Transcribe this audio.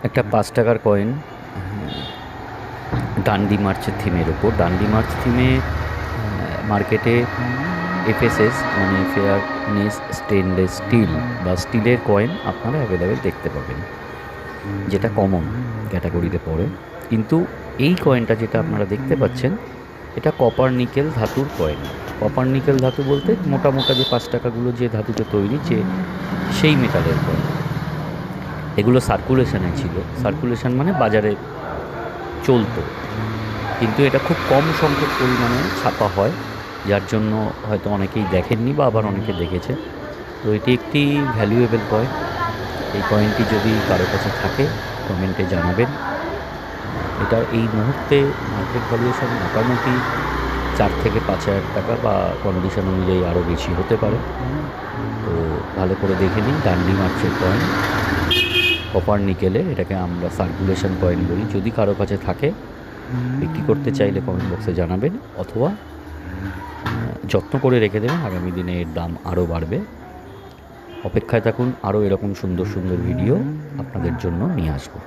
একটা 5 টাকার কয়েন, ডান্ডি মার্চের থিমের ওপর। ডান্ডি মার্চ থিমে মার্কেটে এফএসএস মানে ফেয়ারনেস স্টেনলেস স্টিল বা স্টিলের কয়েন আপনারা অ্যাভেলেবেল দেখতে পাবেন, যেটা কমন ক্যাটাগরিতে পড়ে। কিন্তু এই কয়েনটা যেটা আপনারা দেখতে পাচ্ছেন, এটা কপার নিকেল ধাতুর কয়েন। কপার নিকেল ধাতু বলতে মোটা মোটা যে 5 টাকাগুলো যে ধাতুতে তৈরি, যে সেই মেটালের কয়েন। এগুলো সার্কুলেশনে ছিল, সার্কুলেশন মানে বাজারে চলতো, কিন্তু এটা খুব কম সংখ্যক পরিমাণে ছাপা হয়, যার জন্য হয়তো অনেকেই দেখেননি বা আবার অনেকে দেখেছে। তো এটি একটি ভ্যালুয়েবল কয়েন। এই কয়েনটি যদি কারো কাছে থাকে কমেন্টে জানাবেন। এটা এই মুহূর্তে মার্কেট ভ্যালুয়েশন মোটামুটি 4 থেকে 5 হাজার টাকা, বা কন্ডিশন অনুযায়ী আরও বেশি হতে পারে। তো ভালো করে দেখে নিন। ডান্ডি মার্চের কয়েন, কপার নিকেলের, এটাকে আমরা সার্কুলেশন কয়েন বলি। যদি কারো কাছে থাকে, বিক্রি করতে চাইলে কমেন্ট বক্সে জানাবেন, অথবা যত্ন করে রেখে দেবেন, আগামী দিনে এর দাম আরও বাড়বে। অপেক্ষায় থাকুন, আরও এরকম সুন্দর সুন্দর ভিডিও আপনাদের জন্য নিয়ে আসবো।